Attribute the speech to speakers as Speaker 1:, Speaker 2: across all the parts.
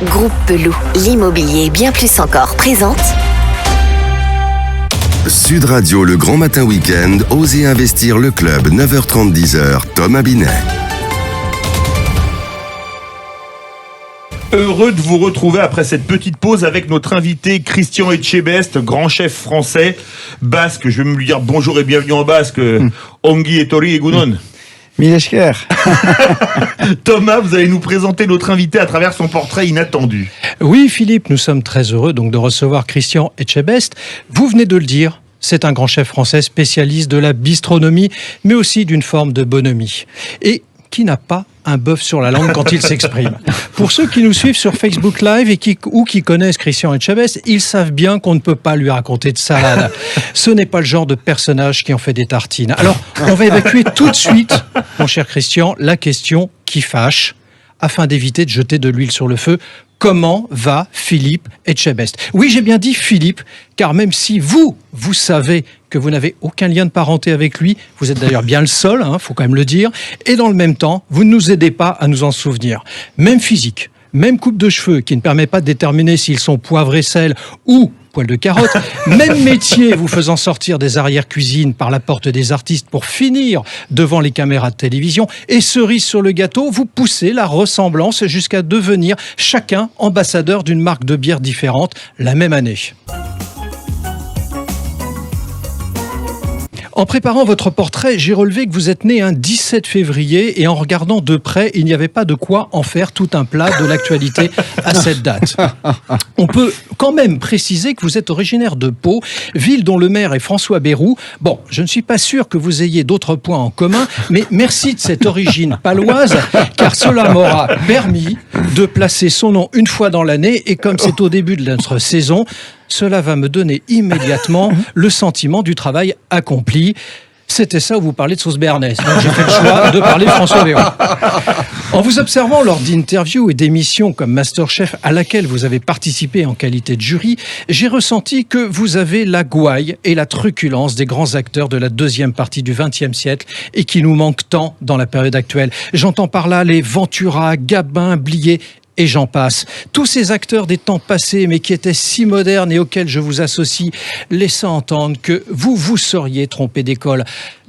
Speaker 1: Groupe Pelou, l'immobilier bien plus encore présente.
Speaker 2: Sud Radio, le grand matin week-end, Osez investir le club, 9h30, 10h, Thomas Binet.
Speaker 3: Heureux de vous retrouver après cette petite pause avec notre invité Christian Etchebest, grand chef français, basque. Je vais me lui dire bonjour et bienvenue en basque. Ongi etorri egunon.
Speaker 4: Milesker.
Speaker 3: Thomas, vous allez nous présenter notre invité à travers son portrait inattendu.
Speaker 5: Oui, Philippe, nous sommes très heureux donc de recevoir Christian Etchebest. Vous venez de le dire, c'est un grand chef français spécialiste de la bistronomie, mais aussi d'une forme de bonhomie. Et qui n'a pas un bœuf sur la langue quand il s'exprime. Pour ceux qui nous suivent sur Facebook Live et qui connaissent Christian Etchebest, ils savent bien qu'on ne peut pas lui raconter de salade. Ce n'est pas le genre de personnage qui en fait des tartines. Alors, on va évacuer tout de suite, mon cher Christian, la question qui fâche, afin d'éviter de jeter de l'huile sur le feu. Comment va Philippe Etchebest ? Oui, j'ai bien dit Philippe, car même si vous savez que vous n'avez aucun lien de parenté avec lui, vous êtes d'ailleurs bien le seul, faut quand même le dire, et dans le même temps, vous ne nous aidez pas à nous en souvenir. Même physique, même coupe de cheveux qui ne permet pas de déterminer s'ils sont poivre et sel ou poil de carotte, même métier vous faisant sortir des arrières-cuisines par la porte des artistes pour finir devant les caméras de télévision, et cerise sur le gâteau, vous poussez la ressemblance jusqu'à devenir chacun ambassadeur d'une marque de bière différente la même année. En préparant votre portrait, j'ai relevé que vous êtes né un 17 février et en regardant de près, il n'y avait pas de quoi en faire tout un plat de l'actualité à cette date. On peut quand même préciser que vous êtes originaire de Pau, ville dont le maire est François Bayrou. Bon, je ne suis pas sûr que vous ayez d'autres points en commun, mais merci de cette origine paloise, car cela m'aura permis de placer son nom une fois dans l'année, et comme c'est au début de notre saison, cela va me donner immédiatement le sentiment du travail accompli. C'était ça où vous parlez de sauce béarnaise. Donc j'ai fait le choix de parler de François Bayrou. En vous observant lors d'interviews et d'émissions comme Masterchef à laquelle vous avez participé en qualité de jury, j'ai ressenti que vous avez la gouaille et la truculence des grands acteurs de la deuxième partie du XXe siècle et qui nous manquent tant dans la période actuelle. J'entends par là les Ventura, Gabin, Blier et j'en passe. Tous ces acteurs des temps passés, mais qui étaient si modernes et auxquels je vous associe, laissant entendre que vous seriez trompé d'époque,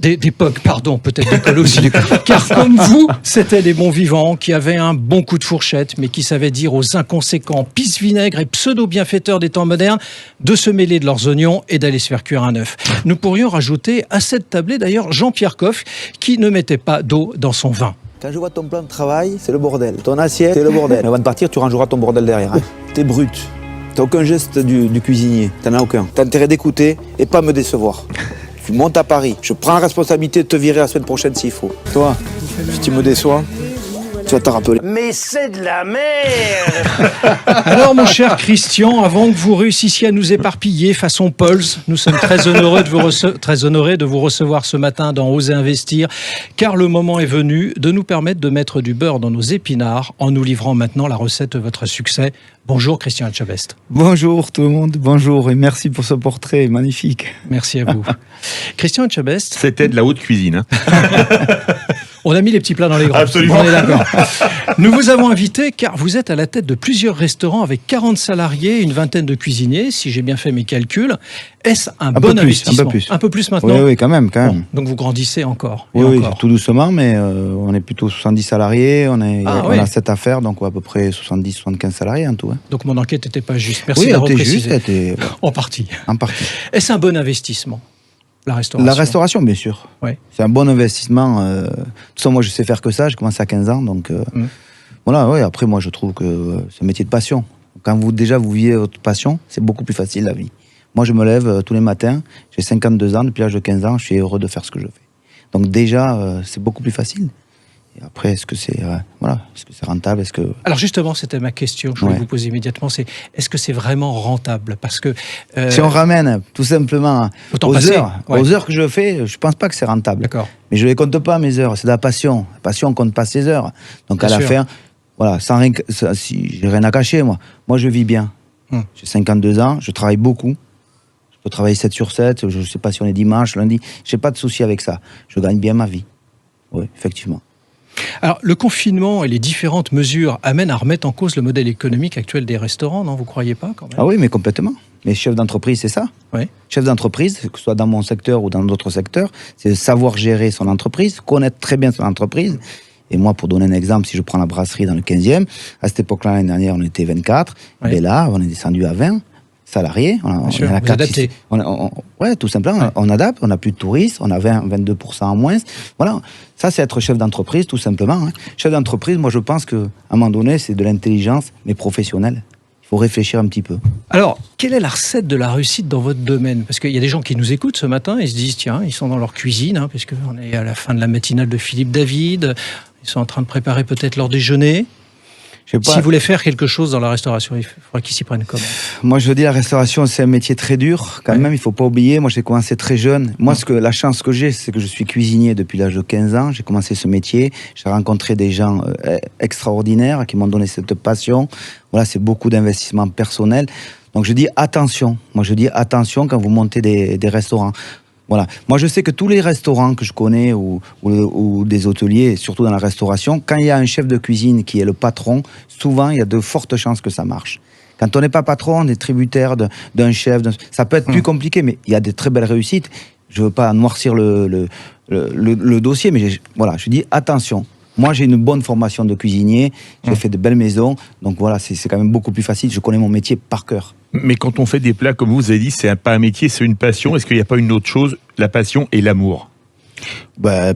Speaker 5: peut-être d'école aussi. Car comme vous, c'étaient des bons vivants qui avaient un bon coup de fourchette, mais qui savaient dire aux inconséquents pisse-vinaigre et pseudo-bienfaiteurs des temps modernes de se mêler de leurs oignons et d'aller se faire cuire un œuf. Nous pourrions rajouter à cette tablée d'ailleurs Jean-Pierre Coff, qui ne mettait pas d'eau dans son vin.
Speaker 6: Quand je vois ton plan de travail, c'est le bordel. Ton assiette, c'est le bordel. Avant de partir, tu rangeras ton bordel derrière. T'es brut. T'as aucun geste du cuisinier. T'en as aucun. T'as intérêt d'écouter et pas me décevoir. Tu montes à Paris. Je prends la responsabilité de te virer la semaine prochaine s'il faut. Toi, si tu me déçois, tu vas t'en rappeler.
Speaker 7: Mais c'est de la merde.
Speaker 5: Alors mon cher Christian, avant que vous réussissiez à nous éparpiller façon Pulse, nous sommes très honorés de vous recevoir ce matin dans Osez investir, car le moment est venu de nous permettre de mettre du beurre dans nos épinards en nous livrant maintenant la recette de votre succès. Bonjour Christian Etchebest.
Speaker 4: Bonjour tout le monde, bonjour et merci pour ce portrait magnifique.
Speaker 5: Merci à vous. Christian Etchebest.
Speaker 3: C'était de la haute cuisine.
Speaker 5: On a mis les petits plats dans les grands.
Speaker 3: Absolument.
Speaker 5: On est d'accord. Nous vous avons invité car vous êtes à la tête de plusieurs restaurants avec 40 salariés, une vingtaine de cuisiniers, si j'ai bien fait mes calculs. Est-ce un bon investissement ? Un peu plus maintenant ?
Speaker 4: Oui, quand même.
Speaker 5: Bon, donc vous grandissez encore.
Speaker 4: Oui, tout doucement, mais on est plutôt 70 salariés, on a 7 affaires, donc à peu près 70-75 salariés en tout.
Speaker 5: Donc mon enquête n'était pas juste. Merci d'avoir précisé.
Speaker 4: Juste,
Speaker 5: en partie.
Speaker 4: En partie.
Speaker 5: Est-ce un bon investissement ? La
Speaker 4: restauration, bien sûr.
Speaker 5: Ouais.
Speaker 4: C'est un bon investissement. De toute façon, moi, je sais faire que ça. J'ai commencé à 15 ans. Donc, voilà. Ouais, après, moi, je trouve que c'est un métier de passion. Quand vous vivez votre passion, c'est beaucoup plus facile, la vie. Moi, je me lève tous les matins. J'ai 52 ans. Depuis l'âge de 15 ans, je suis heureux de faire ce que je fais. Donc, déjà, c'est beaucoup plus facile. Et après, est-ce que c'est rentable ?
Speaker 5: Alors justement, c'était ma question, je voulais vous poser immédiatement, est-ce que c'est vraiment rentable ? Parce que...
Speaker 4: Si on ramène tout simplement aux heures que je fais, je ne pense pas que c'est rentable.
Speaker 5: D'accord.
Speaker 4: Mais je ne les compte pas, mes heures, c'est de la passion. La passion, on ne compte pas ses heures. Donc
Speaker 5: bien
Speaker 4: à la
Speaker 5: sûr.
Speaker 4: fin, voilà, si j'ai rien à cacher, moi je vis bien. J'ai 52 ans, je travaille beaucoup. Je peux travailler 7 sur 7, je ne sais pas si on est dimanche, lundi, je n'ai pas de souci avec ça. Je gagne bien ma vie. Oui, effectivement.
Speaker 5: Alors, le confinement et les différentes mesures amènent à remettre en cause le modèle économique actuel des restaurants, non? Vous ne croyez pas quand même?
Speaker 4: Ah oui, mais complètement. Mais chef d'entreprise, c'est ça.
Speaker 5: Oui.
Speaker 4: Chef d'entreprise, que ce soit dans mon secteur ou dans d'autres secteurs, c'est savoir gérer son entreprise, connaître très bien son entreprise. Et moi, pour donner un exemple, si je prends la brasserie dans le 15e, à cette époque-là, l'année dernière, on était 24.
Speaker 5: Oui.
Speaker 4: Et là, on est descendu à 20 salariés. On
Speaker 5: sûr,
Speaker 4: est à
Speaker 5: vous
Speaker 4: 4,
Speaker 5: adaptez.
Speaker 4: Ouais, tout simplement.
Speaker 5: Ouais.
Speaker 4: On adapte, on n'a plus de touristes, on a 22% en moins. Voilà. Ça, c'est être chef d'entreprise, tout simplement. Hein. Chef d'entreprise, moi, je pense qu'à un moment donné, c'est de l'intelligence, mais professionnelle. Il faut réfléchir un petit peu.
Speaker 5: Alors, quelle est la recette de la réussite dans votre domaine? Parce qu'il y a des gens qui nous écoutent ce matin et se disent, tiens, ils sont dans leur cuisine, hein, parce qu'on est à la fin de la matinale de Philippe David, ils sont en train de préparer peut-être leur déjeuner.
Speaker 4: Je sais pas.
Speaker 5: S'ils voulaient faire quelque chose dans la restauration, il faudrait qu'ils s'y prennent comment?
Speaker 4: Moi, je dis la restauration, c'est un métier très dur. Quand même, il faut pas oublier. Moi, j'ai commencé très jeune. Moi, la chance que j'ai, c'est que je suis cuisinier depuis l'âge de 15 ans. J'ai commencé ce métier. J'ai rencontré des gens extraordinaires qui m'ont donné cette passion. Voilà, c'est beaucoup d'investissement personnel. Donc, je dis attention. Moi, je dis attention quand vous montez des restaurants. Voilà. Moi, je sais que tous les restaurants que je connais ou des hôteliers, surtout dans la restauration, quand il y a un chef de cuisine qui est le patron, souvent, il y a de fortes chances que ça marche. Quand on n'est pas patron, on est tributaire d'un chef. Ça peut être plus compliqué, mais il y a des très belles réussites. Je veux pas noircir le dossier, mais voilà, je dis attention. Moi, j'ai une bonne formation de cuisinier, j'ai fait de belles maisons, donc voilà, c'est quand même beaucoup plus facile. Je connais mon métier par cœur.
Speaker 3: Mais quand on fait des plats, comme vous avez dit, c'est pas un métier, c'est une passion. Est-ce qu'il n'y a pas une autre chose, la passion et l'amour?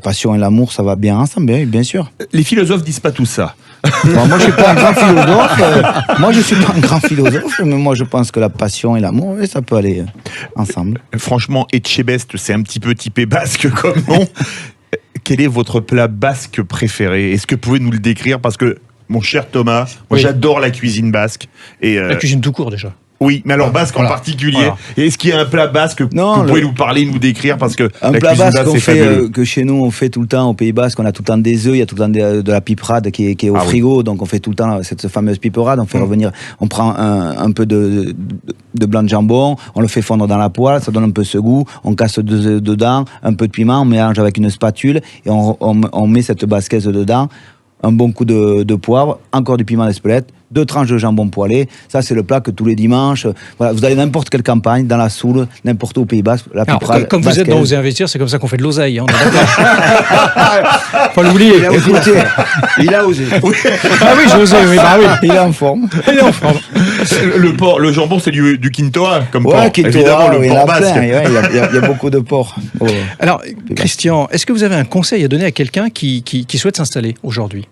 Speaker 4: Passion et l'amour, ça va bien ensemble, bien sûr.
Speaker 3: Les philosophes disent pas tout ça.
Speaker 4: Bon, moi, je suis pas un grand philosophe. Moi, je suis pas un grand philosophe, mais moi, je pense que la passion et l'amour, ça peut aller ensemble.
Speaker 3: Franchement, Etchebest, c'est un petit peu typé basque comme nom. Quel est votre plat basque préféré? Est-ce que vous pouvez nous le décrire? Parce que, mon cher Thomas, moi j'adore la cuisine basque. Et,
Speaker 5: La cuisine tout court déjà.
Speaker 3: Oui, mais alors basque en particulier. Voilà. Et est-ce qu'il y a un plat basque que vous pouvez nous parler, nous décrire? Parce que
Speaker 4: un plat basque qu'on fait, que chez nous on fait tout le temps au Pays Basque, on a tout le temps des œufs, il y a tout le temps de la piperade qui est au frigo, donc on fait tout le temps cette fameuse piperade, on fait revenir, on prend un peu de blanc de jambon, on le fait fondre dans la poêle, ça donne un peu ce goût, on casse 2 œufs dedans, un peu de piment, on mélange avec une spatule et on met cette basquaise dedans, un bon coup de poivre, encore du piment d'Espelette, 2 tranches de jambon poêlé. Ça, c'est le plat que tous les dimanches, voilà, vous allez n'importe quelle campagne, dans la Soule, n'importe où au Pays Basque, la piperade.
Speaker 5: Comme vous êtes dans Oser Investir, c'est comme ça qu'on fait de l'oseille. Hein, faut l'oublier.
Speaker 4: Il a osé.
Speaker 5: Oui. Ah oui, j'ai osé. Oui, bah oui.
Speaker 4: Il est en forme.
Speaker 5: Il est en forme.
Speaker 3: Le jambon, c'est du Quintoa, comme porc.
Speaker 4: Quintoa,
Speaker 3: évidemment, le porc basque.
Speaker 4: Il y a beaucoup de porc.
Speaker 5: Alors, Christian, est-ce que vous avez un conseil à donner à quelqu'un qui souhaite s'installer aujourd'hui?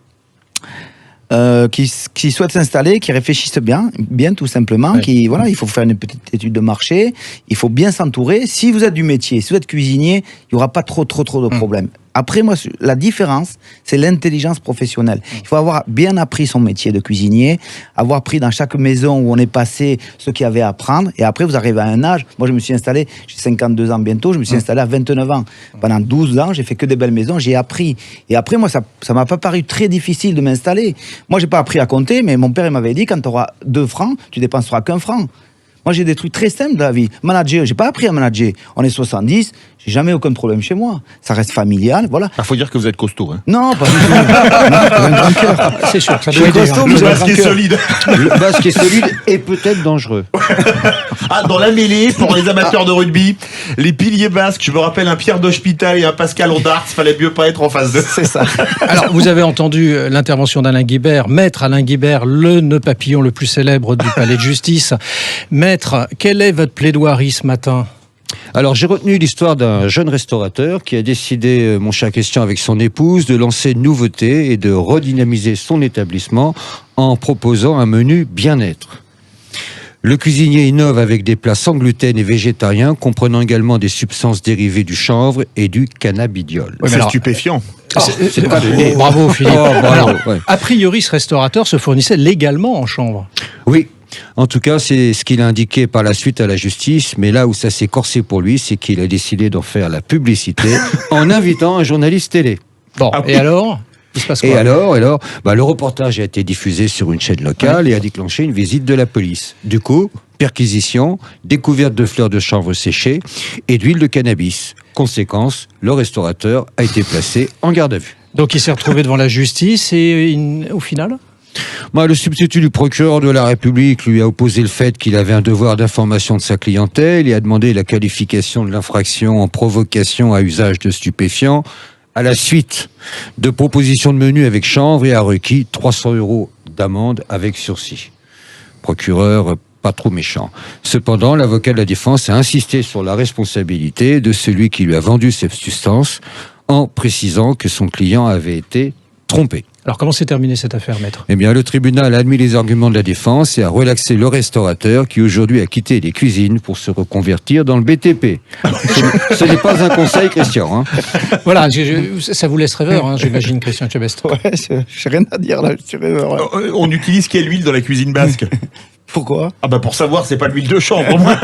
Speaker 4: Qui souhaitent s'installer, qui réfléchissent bien tout simplement, voilà, il faut faire une petite étude de marché, il faut bien s'entourer. Si vous êtes du métier, si vous êtes cuisinier, il n'y aura pas trop de problèmes. Après, moi, la différence, c'est l'intelligence professionnelle. Il faut avoir bien appris son métier de cuisinier, avoir pris dans chaque maison où on est passé ce qu'il y avait à apprendre, et après, vous arrivez à un âge. Moi, je me suis installé, j'ai 52 ans bientôt, je me suis installé à 29 ans. Pendant 12 ans, j'ai fait que des belles maisons, j'ai appris. Et après, moi, ça m'a pas paru très difficile de m'installer. Moi, j'ai pas appris à compter, mais mon père, il m'avait dit, quand tu auras 2 francs, tu dépenseras qu'1 franc. Moi, j'ai des trucs très simples de la vie. Manager, j'ai pas appris à manager. On est 70, j'ai jamais aucun problème chez moi. Ça reste familial, voilà.
Speaker 3: Il faut dire que vous êtes costaud. Hein.
Speaker 4: Non, pas du tout. Non, un grand cœur.
Speaker 5: C'est sûr, ça
Speaker 4: Je
Speaker 5: doit
Speaker 4: suis
Speaker 5: aider.
Speaker 4: costaud,
Speaker 3: Le
Speaker 4: mais
Speaker 3: basque est solide.
Speaker 8: Le basque est solide et peut-être dangereux.
Speaker 3: Dans la mêlée, pour les amateurs de rugby, les piliers basques, je me rappelle un Pierre d'Hospital et un Pascal Ondart, fallait mieux pas être en face d'eux.
Speaker 4: C'est ça.
Speaker 5: Alors, vous avez entendu l'intervention d'Alain Guibert, maître Alain Guibert, le nœud papillon le plus célèbre du palais de justice. Maître, quelle est votre plaidoirie ce matin?
Speaker 8: Alors, j'ai retenu l'histoire d'un jeune restaurateur qui a décidé, mon cher Christian, avec son épouse, de lancer une nouveauté et de redynamiser son établissement en proposant un menu bien-être. Le cuisinier innove avec des plats sans gluten et végétariens, comprenant également des substances dérivées du chanvre et du cannabidiol.
Speaker 3: Ouais, c'est stupéfiant.
Speaker 5: Bravo Philippe.
Speaker 8: Bravo, ouais.
Speaker 5: A priori, ce restaurateur se fournissait légalement en chanvre.
Speaker 8: Oui. En tout cas, c'est ce qu'il a indiqué par la suite à la justice, mais là où ça s'est corsé pour lui, c'est qu'il a décidé d'en faire la publicité en invitant un journaliste télé.
Speaker 5: Bon, et alors il se passe quoi?
Speaker 8: Et alors, le reportage a été diffusé sur une chaîne locale et a déclenché une visite de la police. Du coup, perquisition, découverte de fleurs de chanvre séchées et d'huile de cannabis. Conséquence, le restaurateur a été placé en garde à vue.
Speaker 5: Donc il s'est retrouvé devant la justice et au final
Speaker 8: Le substitut du procureur de la République lui a opposé le fait qu'il avait un devoir d'information de sa clientèle et a demandé la qualification de l'infraction en provocation à usage de stupéfiants à la suite de propositions de menu avec chanvre et a requis 300 € d'amende avec sursis. Procureur pas trop méchant. Cependant, l'avocat de la défense a insisté sur la responsabilité de celui qui lui a vendu cette substance en précisant que son client avait été trompé.
Speaker 5: Alors comment s'est terminée cette affaire, maître ?
Speaker 8: Eh bien, le tribunal a admis les arguments de la défense et a relaxé le restaurateur qui aujourd'hui a quitté les cuisines pour se reconvertir dans le BTP. Ce n'est pas un conseil, Christian.
Speaker 5: Voilà, ça vous laisse rêveur, j'imagine, Christian Etchebest.
Speaker 4: Ouais, j'ai rien à dire là, je suis rêveur. Ouais.
Speaker 3: On utilise quelle huile dans la cuisine basque?
Speaker 4: Pourquoi?
Speaker 3: Pour savoir, c'est pas l'huile de chanvre, au moins.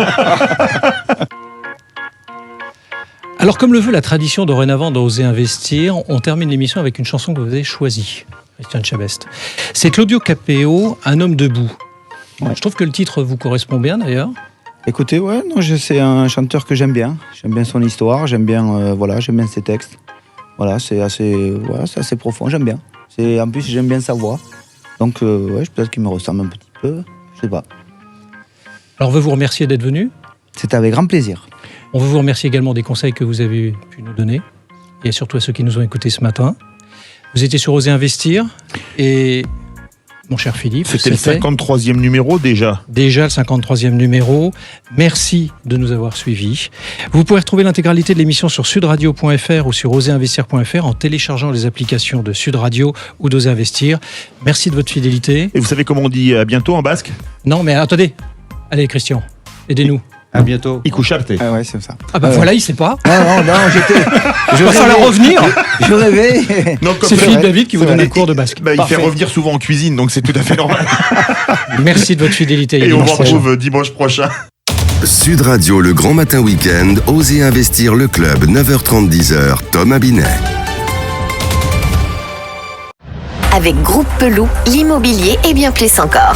Speaker 5: Alors, comme le veut la tradition dorénavant d'Oser Investir, on termine l'émission avec une chanson que vous avez choisie, Christian Etchebest. C'est Claudio Capéo, Un homme debout.
Speaker 4: Ouais.
Speaker 5: Je trouve que le titre vous correspond bien, d'ailleurs.
Speaker 4: Écoutez, c'est un chanteur que j'aime bien. J'aime bien son histoire, j'aime bien ses textes. Voilà, c'est assez profond, j'aime bien. En plus, j'aime bien sa voix. Donc, peut-être qu'il me ressemble un petit peu, je sais pas.
Speaker 5: Alors, on veut vous remercier d'être venu.
Speaker 4: C'était avec grand plaisir.
Speaker 5: On veut vous remercier également des conseils que vous avez pu nous donner, et surtout à ceux qui nous ont écoutés ce matin. Vous étiez sur Oser Investir, et mon cher Philippe...
Speaker 3: C'était le 53e numéro déjà.
Speaker 5: Déjà le 53e numéro. Merci de nous avoir suivis. Vous pouvez retrouver l'intégralité de l'émission sur sudradio.fr ou sur oserinvestir.fr en téléchargeant les applications de Sud Radio ou d'Oser Investir. Merci de votre fidélité.
Speaker 3: Et vous savez comment on dit à bientôt en basque?
Speaker 5: Non, mais attendez. Allez, Christian, aidez-nous.
Speaker 8: À bientôt.
Speaker 3: Ikusharte.
Speaker 4: Ah ouais, c'est ça.
Speaker 5: Voilà, il sait pas.
Speaker 4: Non,
Speaker 5: Je vais falloir revenir.
Speaker 4: Je rêvais.
Speaker 3: Non, comme
Speaker 5: C'est
Speaker 3: ça,
Speaker 5: Philippe David qui vous donne un cours de basque.
Speaker 3: il fait revenir souvent en cuisine, donc c'est tout à fait normal.
Speaker 5: Merci de votre fidélité.
Speaker 3: Et on vous retrouve dimanche prochain.
Speaker 2: Sud Radio, le grand matin week-end, Osez investir le club, 9h30, 10h, Thomas Binet.
Speaker 1: Avec Groupe Pelou, l'immobilier et bien plus encore.